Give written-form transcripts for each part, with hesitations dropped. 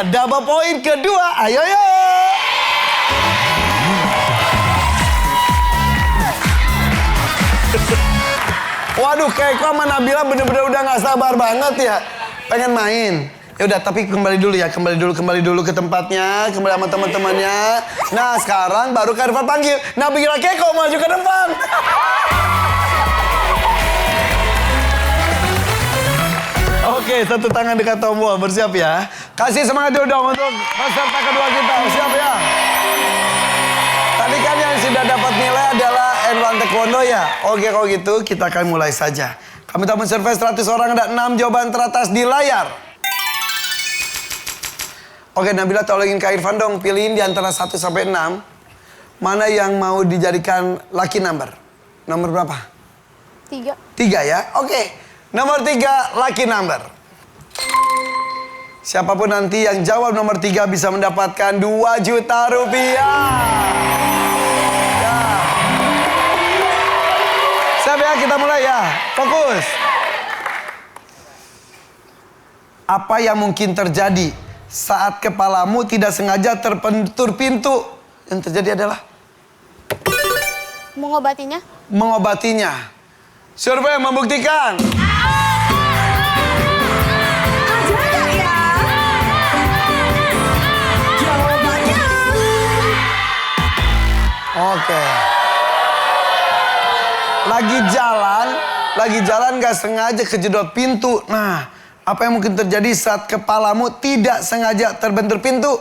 double point kedua. Ayo yo. Waduh, Keiko sama Nabila bener-bener udah gak sabar banget ya. Pengen main. Ya udah, tapi kembali dulu ya, kembali dulu ke tempatnya, kembali sama teman-temannya. Nah, sekarang baru Kak Irfan panggil Nabila Keiko maju ke depan. Oke, satu tangan dekat tombol, bersiap ya. Kasih semangat dulu dong untuk peserta kedua kita, siap ya. Tadi kan yang sudah dapat nilai adalah N1 Taekwondo ya. Oke, kalau gitu kita akan mulai saja. Kami tamu survei 100 orang, ada 6 jawaban teratas di layar. Oke, Nabila tolongin Kak Irfan dong, pilihin di antara 1 sampai 6. Mana yang mau dijadikan lucky number? Nomor berapa? 3. 3 ya, oke. Nomor 3, lucky number. Siapapun nanti yang jawab nomor 3 bisa mendapatkan 2 juta rupiah. Ya. Siap ya, kita mulai ya. Fokus. Apa yang mungkin terjadi saat kepalamu tidak sengaja terbentur pintu? Yang terjadi adalah? Mengobatinya? Mengobatinya. Survei membuktikan. Oke. Lagi jalan gak sengaja kejedot pintu. Nah, apa yang mungkin terjadi saat kepalamu tidak sengaja terbentur pintu?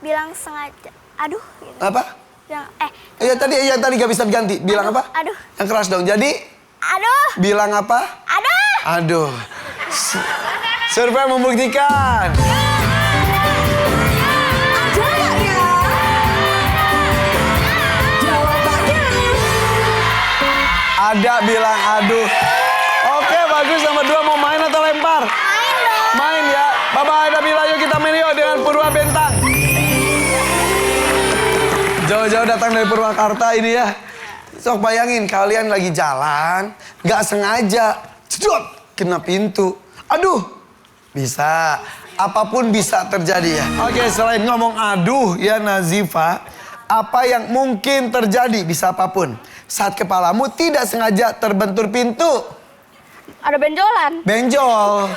Bilang sengaja. Aduh. Gitu. Apa? Yang tadi gak bisa diganti. Bilang apa? Aduh. Yang keras dong. Jadi? Aduh. Bilang apa? Aduh. Aduh. Survei membuktikan. Ada bilang aduh. Oke, bagus. Nomor 2 mau main atau lempar? Main dong. Main ya. Bye-bye Nabila, yuk kita main yuk dengan Purwa Bentang. Jauh-jauh datang dari Purwakarta ini ya. Sok bayangin kalian lagi jalan, gak sengaja, cedot, kena pintu. Aduh, bisa. Apapun bisa terjadi ya. Oke, selain ngomong aduh ya Nazifa, apa yang mungkin terjadi bisa apapun saat kepalamu tidak sengaja terbentur pintu? Ada benjolan. Benjol.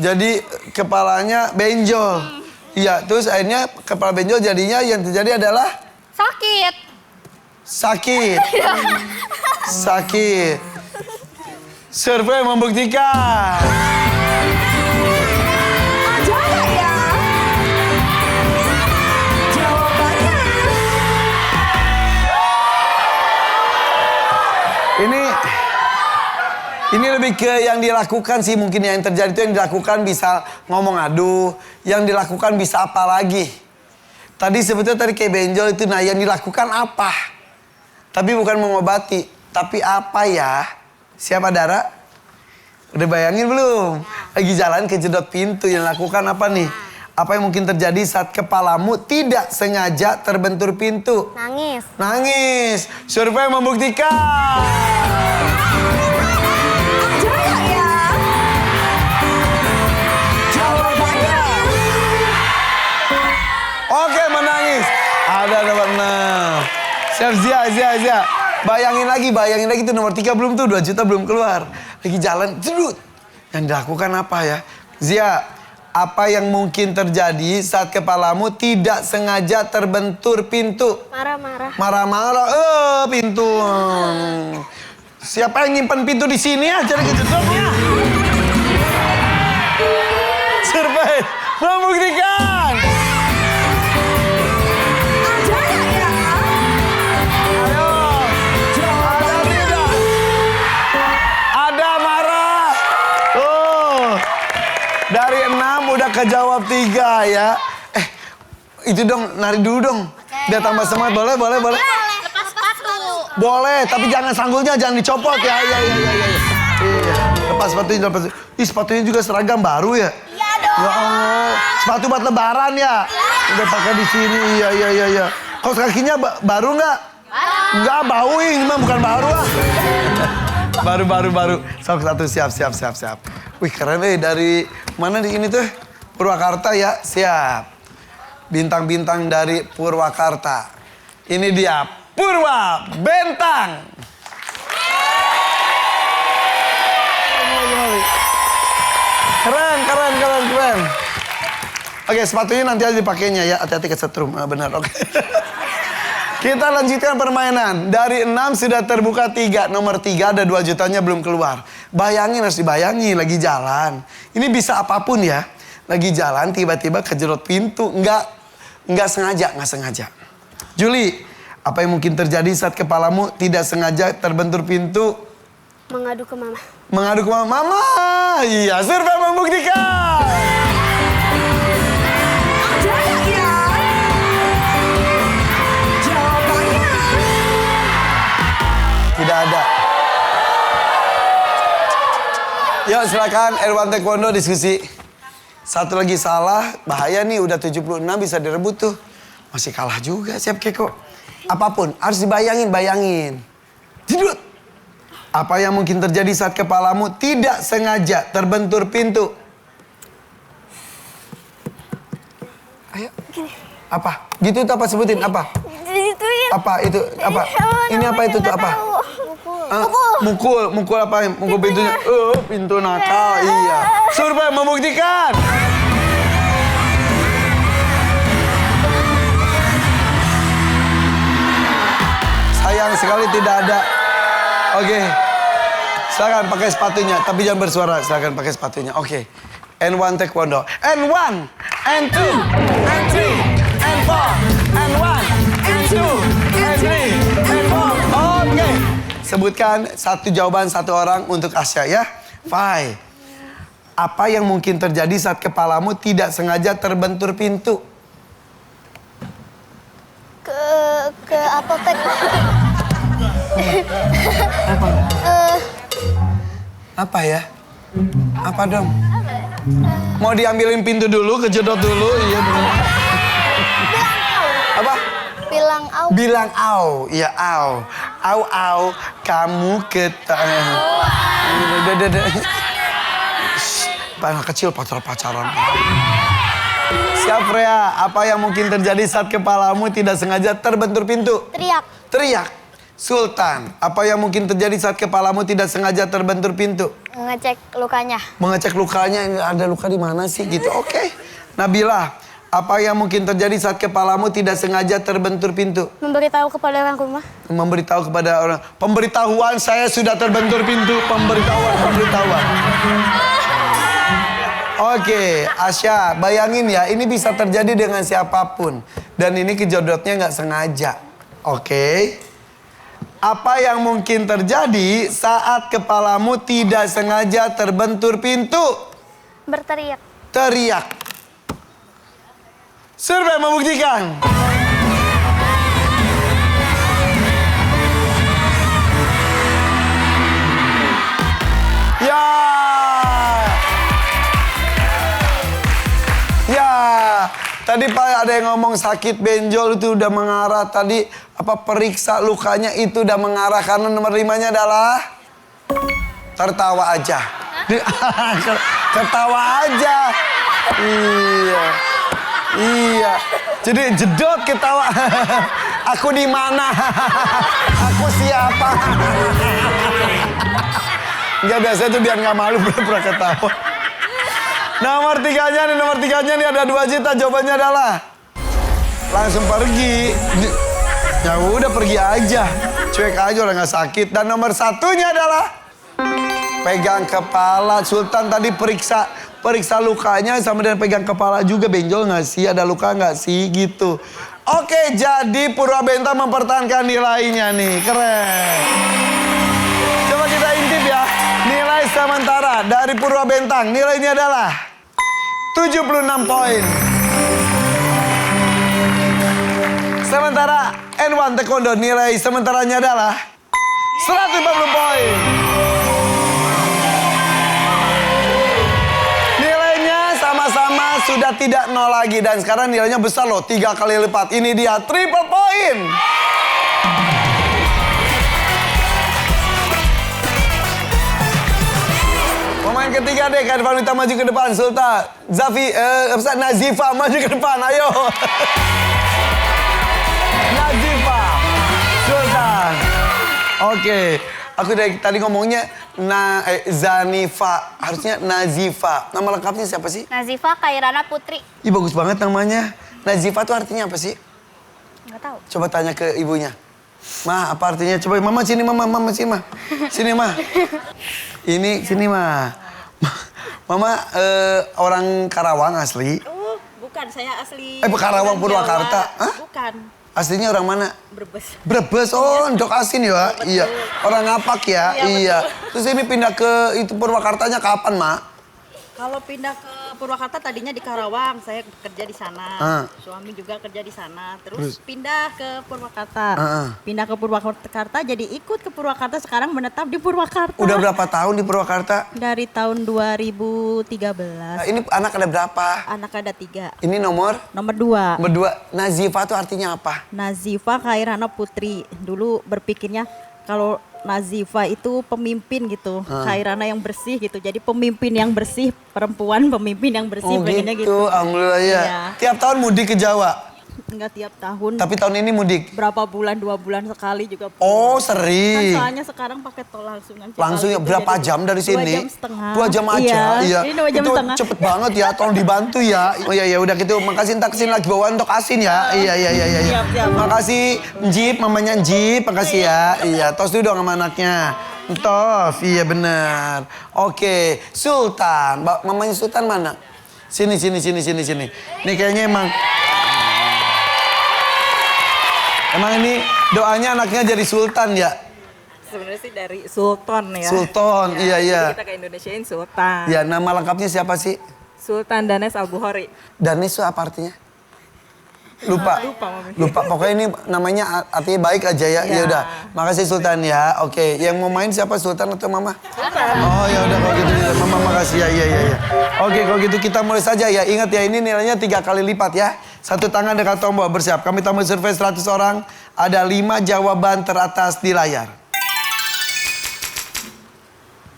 Jadi kepalanya benjol. Iya, terus akhirnya kepala benjol jadinya yang terjadi adalah? Sakit. Sakit. Sakit. Survei membuktikan. Ini lebih ke yang dilakukan sih, mungkin yang terjadi itu yang dilakukan bisa ngomong aduh, yang dilakukan bisa apa lagi. Tadi sebetulnya kayak benjol itu, nah yang dilakukan apa? Tapi bukan mengobati, tapi apa ya? Siapa Dara? Udah bayangin belum? Lagi jalan kejedot pintu, yang dilakukan apa nih? Apa yang mungkin terjadi saat kepalamu tidak sengaja terbentur pintu? Nangis. Nangis. Survei membuktikan. Oke, menangis. Ada nomor 6. Siap, Zia. Bayangin lagi tuh nomor 3 belum tuh, 2 juta belum keluar. Lagi jalan, jedut. Yang dilakukan apa ya? Zia, apa yang mungkin terjadi saat kepalamu tidak sengaja terbentur pintu? Marah-marah. Marah-marah, pintu. Siapa yang nyimpen pintu di sini aja kejedotnya? Survei membuktikan. Dari 6 udah kejawab 3 ya. Itu dong, nari dulu dong. Biar tambah semangat, boleh? Lepas sepatu. Boleh, tapi jangan sanggulnya, jangan dicopot ya. Iya. Lepas sepatunya, Ih, sepatunya juga seragam baru ya? Iya dong. Ya Allah, sepatu buat lebaran ya? Udah pakai di sini, iya. Kaos kakinya baru nggak? Baru. Nggak, bau ini mah bukan baru ah. Baru. Sok satu, siap. Wih, keren dari mana di ini tuh? Purwakarta ya, siap. Bintang-bintang dari Purwakarta. Ini dia Purwa Bentang. Keren. Oke, sepatunya nanti aja dipakainya ya. Hati-hati kesetrum. Benar, oke. Kita lanjutkan permainan. Dari 6 sudah terbuka 3. Nomor 3 ada 2 jutanya belum keluar. Bayangin, harus dibayangin lagi jalan. Ini bisa apapun ya. Lagi jalan tiba-tiba kejerot pintu. Nggak sengaja. Juli, apa yang mungkin terjadi saat kepalamu tidak sengaja terbentur pintu? Mengadu ke mama. Mengadu ke mama. Iya, survei membuktikan. Tidak ada. Yuk silakan Erwan Taekwondo diskusi. Satu lagi salah, bahaya nih, udah 76 bisa direbut tuh. Masih kalah juga siap Keko. Apapun harus bayangin. Jedut. Apa yang mungkin terjadi saat kepalamu tidak sengaja terbentur pintu? Ayo. Apa? Gitu tuh apa sebutin apa? Digituin. Apa itu? Apa? Ini apa itu tuh apa? Mukul apa? Mukul pintunya. Pintu nakal. Iya. Survei membuktikan. Sayang sekali tidak ada. Oke. Silakan pakai sepatunya, tapi jangan bersuara. Silakan pakai sepatunya. Oke. N1 Taekwondo. N1, N2, N3, N4, N1, N2, N3, N4. Oke. Sebutkan satu jawaban satu orang untuk Asya ya. Fai. Apa yang mungkin terjadi saat kepalamu tidak sengaja terbentur pintu? Ke apotek. Apa ya? Apa dong? Mau diambilin pintu dulu, kejedot dulu, iya benar. Apa? Bilang au, iya au. Au, kamu Anak kecil pacaran. Siap Freya, apa yang mungkin terjadi saat kepalamu tidak sengaja terbentur pintu? Teriak. Sultan, apa yang mungkin terjadi saat kepalamu tidak sengaja terbentur pintu? Mengecek lukanya. Mengecek lukanya, ada luka di mana sih gitu. Oke. Nabila, apa yang mungkin terjadi saat kepalamu tidak sengaja terbentur pintu? Memberitahu kepada orang rumah. Memberitahu kepada orang. Pemberitahuan saya sudah terbentur pintu. Pemberitahuan. Oke, Asya, bayangin ya, ini bisa terjadi dengan siapapun. Dan ini kejedotnya nggak sengaja. Oke. Apa yang mungkin terjadi saat kepalamu tidak sengaja terbentur pintu? Berteriak. Teriak. Survei membuktikan. Ya, tadi Pak ada yang ngomong sakit benjol itu udah mengarah. Tadi apa periksa lukanya itu udah mengarah karena nomor 5-nya adalah tertawa aja. Ketawa aja. Iya. Jadi jedot ketawa. Aku di mana? Aku siapa? Enggak, biasa itu biar nggak malu pura-pura ketawa. Nomor 3-nya nih ada 2 juta. Jawabannya adalah langsung pergi. Ya udah pergi aja. Cuek aja orang nggak sakit. Dan nomor 1-nya adalah pegang kepala. Sultan tadi periksa lukanya sama dengan pegang kepala juga. Benjol nggak sih? Ada luka nggak sih? Gitu. Oke, jadi Purwa Bentang mempertahankan nilainya nih. Keren. Coba kita intip ya. Nilai sementara dari Purwa Bentang nilainya adalah 76 poin. Sementara N1 Taekwondo nilai sementaranya adalah 140 poin. Nilainya sama-sama sudah tidak 0 lagi. Dan sekarang nilainya besar loh, 3 kali lipat. Ini dia triple poin. Pemain ketiga deh, Kak Irfan Wita maju ke depan. Sultan, Nazifa maju ke depan, ayo. Nazifa, Sultan. Oke, aku dari tadi ngomongnya Zanifa, harusnya Nazifa. Nama lengkapnya siapa sih? Nazifa Khairana Putri. Ih, bagus banget namanya. Nazifa tuh artinya apa sih? Nggak tahu. Coba tanya ke ibunya. Ma, apa artinya? Coba, Mama sini, Mama sini, Ma. Sini, Ma. Ini, sini, Ma. Mama orang Karawang asli. Oh, bukan, saya asli. Karawang, orang Purwakarta. Jawa. Hah? Bukan, Aslinya orang mana? Brebes. Brebes, oh, Ndok Asin ya? Iya. Orang Ngapak ya? Iya, Terus ini pindah ke itu Purwakartanya kapan, Ma? Kalau pindah ke Purwakarta tadinya di Karawang, saya kerja di sana. Suami juga kerja di sana. Terus pindah ke Purwakarta. Pindah ke Purwakarta, jadi ikut ke Purwakarta, sekarang menetap di Purwakarta. Udah berapa tahun di Purwakarta? Dari tahun 2013. Ini anak ada berapa? Anak ada 3. Ini nomor? Nomor 2. Berdua. Nazifa tuh artinya apa? Nazifa Khairana Putri. Dulu berpikirnya kalau Nazifa itu pemimpin gitu, Khairana yang bersih gitu. Jadi pemimpin yang bersih, perempuan pemimpin yang bersih, pengennya gitu. Alhamdulillah ya. Iya. Tiap tahun mudik ke Jawa? Enggak tiap tahun. Tapi tahun ini mudik? Berapa bulan, 2 bulan sekali juga. Oh, Kan sering. soalnya sekarang pakai tol langsungan. Langsung ya, berapa jam dari sini? 2 jam setengah. 2 jam aja. Iya. Ini 2 jam itu setengah. cepet banget ya, tolong dibantu ya. Oh iya, udah gitu. Makasih, ntar kesini lagi bawa untuk asin ya. Iya. Siap. Makasih Njip, mamanya Njip, makasih ya. Iya, tos dulu dong sama anaknya. Tos, iya bener. Oke, Sultan. Mamanya Sultan mana? Sini. Ini kayaknya Emang ini doanya anaknya jadi sultan ya? Sebenarnya sih dari Sultan ya. Sultan, iya. Jadi kita ke Indonesiain Sultan. Ya, nama lengkapnya siapa sih? Sultan Danes Al-Bukhari. Danis itu apa artinya? Lupa. Lupa. Pokoknya ini namanya artinya baik aja ya. Ya udah. Makasih Sultan ya. Oke, yang mau main siapa, Sultan atau Mama? Oh, ya udah kalau gitu. Mama makasih ya. Iya. Oke, kalau gitu kita mulai saja ya. Ingat ya, ini nilainya 3 kali lipat ya. Satu tangan dekat tombol, bersiap. Kami tamu survei 100 orang. Ada 5 jawaban teratas di layar.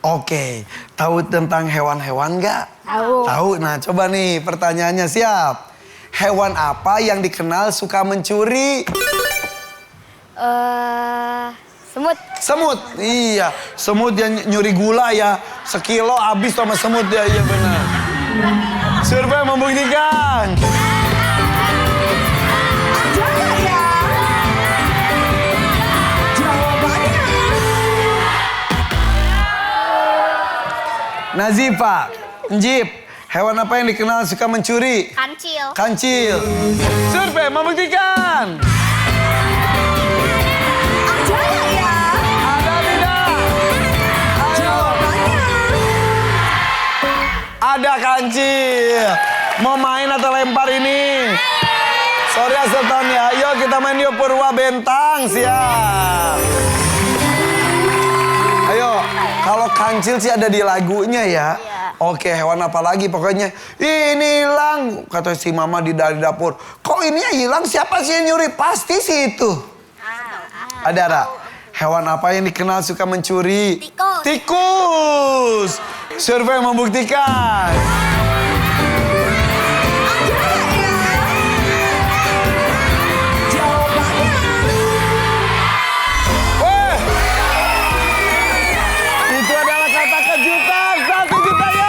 Oke, tahu tentang hewan-hewan nggak? Tahu. Nah, coba nih pertanyaannya, siap. Hewan apa yang dikenal suka mencuri? Semut. Semut. Iya, semut yang nyuri gula ya. Sekilo habis sama semut ya, iya benar. Survei membuktikan. Nazifa, Njip, hewan apa yang dikenal suka mencuri? Kancil. Kancil. Survei membuktikan. Ada tidak? Ayo. Ada kancil. Mau main atau lempar ini? Sorry ya Sultan ya. Ayo kita main yuk Purwa Bentang, siap. Ayo, kalau kancil sih ada di lagunya ya. Oke, hewan apa lagi pokoknya. Ini hilang, kata si Mama di dari dapur. Kok ini hilang? Siapa sih yang nyuri? Pasti sih itu. Ada. Hewan apa yang dikenal suka mencuri? Tikus. Tikus. Survei membuktikan. Itu adalah kata kejutan. 1 juta ya.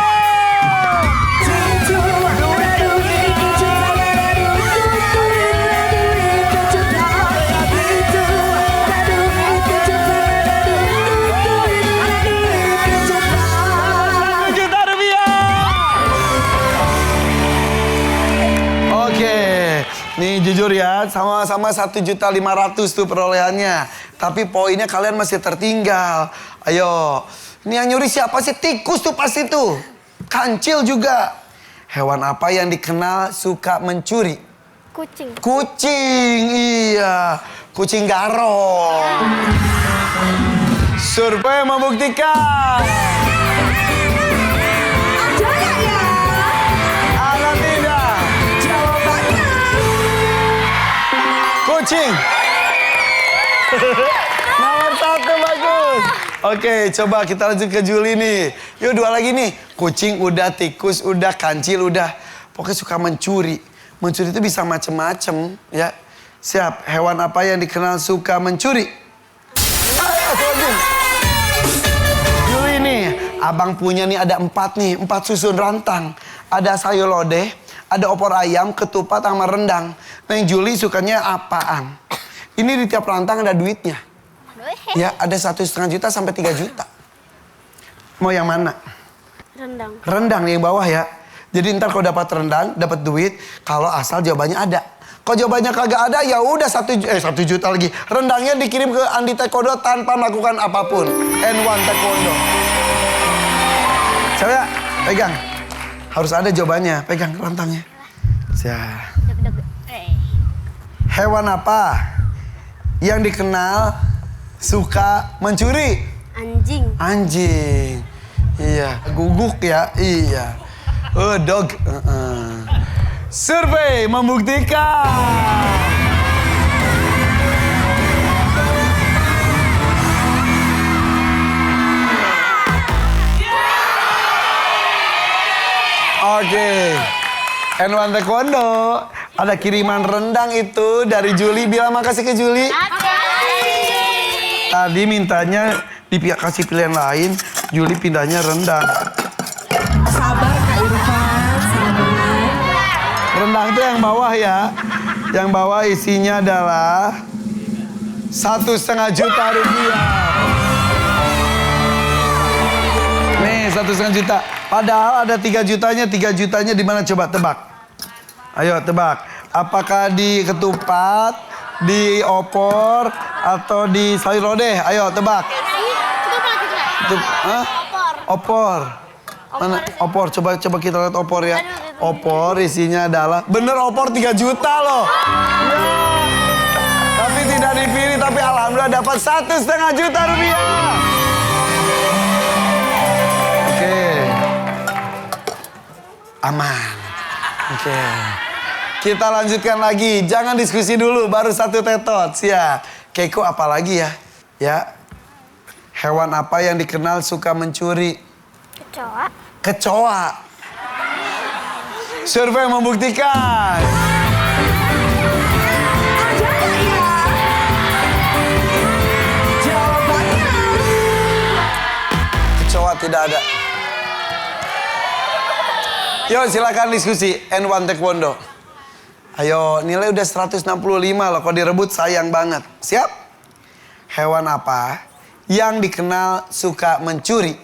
Nih jujur ya, sama-sama 1.500.000 tuh perolehannya. Tapi poinnya kalian masih tertinggal. Ayo, ini yang nyuri siapa sih? Tikus tuh pasti tuh. Kancil juga. Hewan apa yang dikenal suka mencuri? Kucing. Kucing, iya. Kucing garong. Survei membuktikan. Ada tidak? Kucing. Nomor 1 bagus. Oke, coba kita lanjut ke Juli nih. Yuk 2 lagi nih. Kucing udah, tikus udah, kancil udah. Pokoknya suka mencuri. Mencuri itu bisa macem-macem ya. Siap, hewan apa yang dikenal suka mencuri? Ayo, Juli. Juli nih, abang punya nih ada 4 nih, 4 susun rantang. Ada sayur lodeh, ada opor ayam, ketupat sama rendang. Nah yang Juli sukanya apaan? Ini di tiap rantang ada duitnya. Ya, ada 1,5 juta sampai 3 juta. Mau yang mana? Rendang. Rendang nih yang bawah ya. Jadi ntar kalau dapat rendang, dapat duit. Kalau asal jawabannya ada. Kalau jawabannya kagak ada, ya udah 1 juta lagi. Rendangnya dikirim ke Andi Taekwondo tanpa melakukan apapun. N1 Taekwondo. Coba pegang. Harus ada jawabannya. Pegang rantangnya. Siap. Hewan apa yang dikenal suka mencuri? Anjing. Anjing. Iya, guguk ya. Iya. Dog. Survei membuktikan. Oke. N1 Taekwondo. Ada kiriman rendang itu dari Juli. Bilang makasih ke Juli. Tadi mintanya kasih pilihan lain. Juli pindahnya rendang. Sabar Kak Irfan, sabar. Rendang itu yang bawah ya. Yang bawah isinya adalah 1,5 juta rupiah. Nih 1,5 juta. Padahal ada 3 jutanya. 3 jutanya di mana coba tebak? Ayo tebak. Apakah di ketupat, di opor, atau di sayur lodeh? Ayo tebak. Opor. Mana opor? Coba kita lihat opor ya. Opor isinya adalah bener opor 3 juta loh. Ya. Tapi tidak dipilih, tapi alhamdulillah dapat 1,5 juta rupiah. Oke. Aman. Oke. Kita lanjutkan lagi. Jangan diskusi dulu, baru 1 tetot. Ya. Keiko apa lagi ya? Ya. Hewan apa yang dikenal suka mencuri? Kecoa. Kecoa. Survei membuktikan. Kecoa tidak ada. Yuk silakan diskusi. N1 Taekwondo. Ayo, nilai udah 165 loh. Kalau direbut sayang banget. Siap? Hewan apa yang dikenal suka mencuri?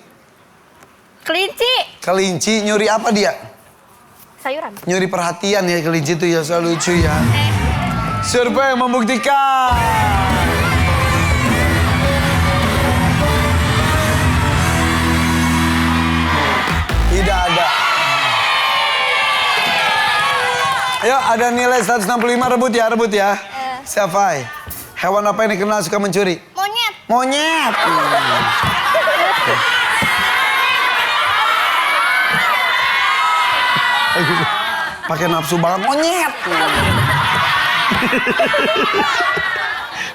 Kelinci. Kelinci nyuri apa dia? Sayuran. Nyuri perhatian ya kelinci itu ya, selalu lucu ya. Survei membuktikan. Tidak ada. Ayo ada nilai 165 rebut ya. Siapa? Hewan apa yang dikenal suka mencuri? Monyet. Monyet. Pakai nafsu banget monyet.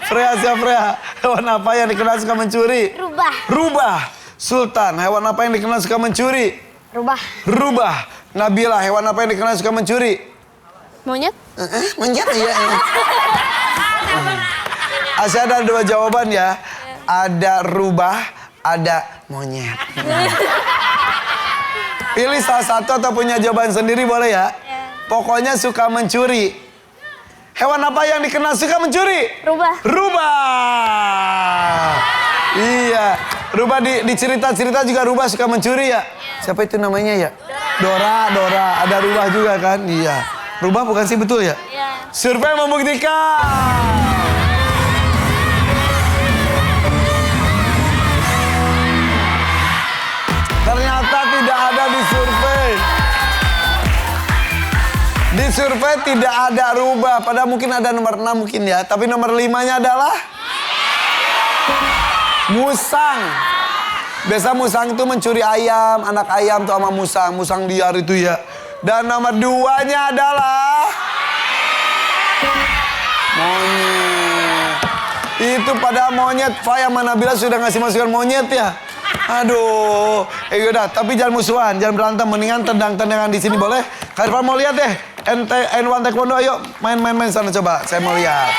Freya, siapa Freya? Hewan apa yang dikenal suka mencuri? Rubah. Rubah. Sultan, hewan apa yang dikenal suka mencuri? Rubah. Rubah. Nabila, hewan apa yang dikenal suka mencuri? Monyet. Monyet iya. Asya ada 2 jawaban ya. Ada rubah, ada monyet. Pilih salah satu atau punya jawaban sendiri boleh ya? Pokoknya suka mencuri. Hewan apa yang dikenal suka mencuri? Rubah. Rubah. Iya. Rubah di cerita-cerita juga rubah suka mencuri ya? Siapa itu namanya ya? Dora. Ada rubah juga kan? Iya. Rubah bukan sih betul ya? Iya. Survei membuktikan. Ternyata tidak ada di survei. Di survei tidak ada rubah. Padahal mungkin ada nomor 6 mungkin ya. Tapi nomor 5-nya adalah musang. Biasa musang itu mencuri ayam, anak ayam tuh sama musang. Musang liar itu ya. Dan nomor 2-nya adalah monyet. Itu pada monyet. Faya sama Nabila sudah ngasih masukan monyet ya. Aduh. Yaudah, tapi jangan musuhan, jangan berantem. Mendingan tendang-tendangan di sini boleh? Kak Irfan mau lihat deh. N1 Taekwondo, ayo main-main sana coba. Saya mau lihat.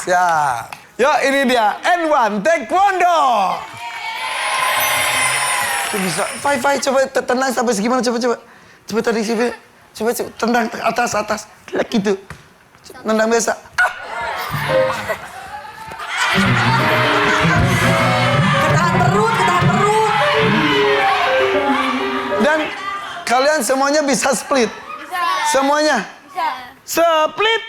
Siap. Yuk, ini dia N1 Taekwondo. Bisa. Fai, coba tendang sampai segimana, coba. Coba tadi sih, coba tendang atas. Gitu. Tendang biasa. Ketahan perut. Dan kalian semuanya bisa split. Semuanya. Split.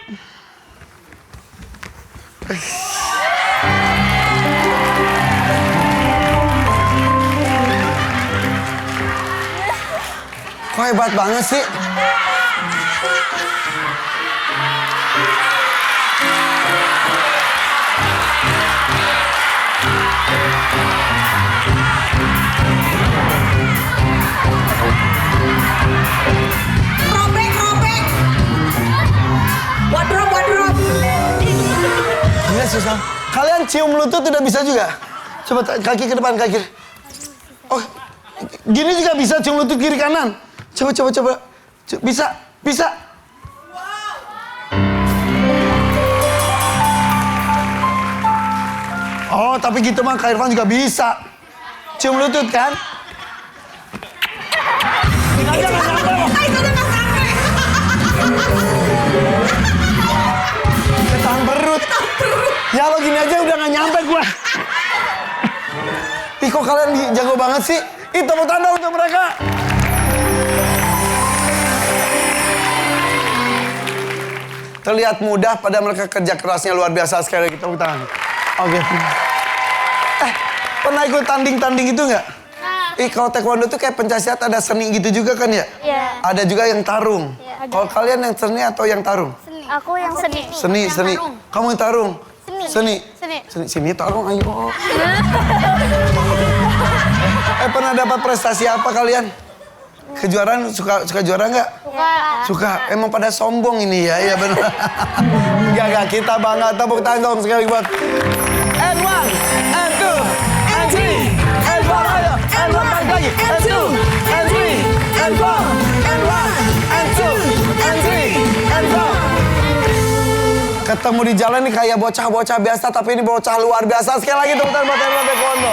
Kok hebat banget sih? Robek. Wardrobe. Iya susah. Kalian cium lutut udah bisa juga? Coba kaki ke depan, kaki. Oh, gini juga bisa cium lutut kiri kanan. Coba. Bisa. Oh, tapi gitu mah Kak Irfan juga bisa. Cium lutut kan? Aja nggak nyampe loh. Ketahan perut. Ya lo gini aja udah nggak nyampe gua. Ih kok kalian jago banget sih? Ih tepuk tangan untuk mereka. Terlihat mudah pada mereka kerja kerasnya luar biasa sekali lagi. Tepuk tangan. Oke. Pernah ikut tanding itu nggak? Kalau taekwondo tuh kayak pencaksilat ada seni gitu juga kan ya? Iya. Ada juga yang tarung. Kalau kalian yang seni atau yang tarung? Aku yang seni. Seni. Kamu yang tarung? Seni. Sini tarung ayo. Pernah dapat prestasi apa kalian? Kejuaraan suka juara nggak? Suka. Emang pada sombong ini ya, iya benar. Enggak, kita bangga. Tepuk tangan dong sekali buat N1, N2, N3, N4, ayo. N1 balik lagi. N2, N3, N4, N1, N2, N3, N4. Ketemu di jalan nih kayak bocah-bocah biasa, tapi ini bocah luar biasa. Sekali lagi tepuk tangan buat N1 Taekwondo.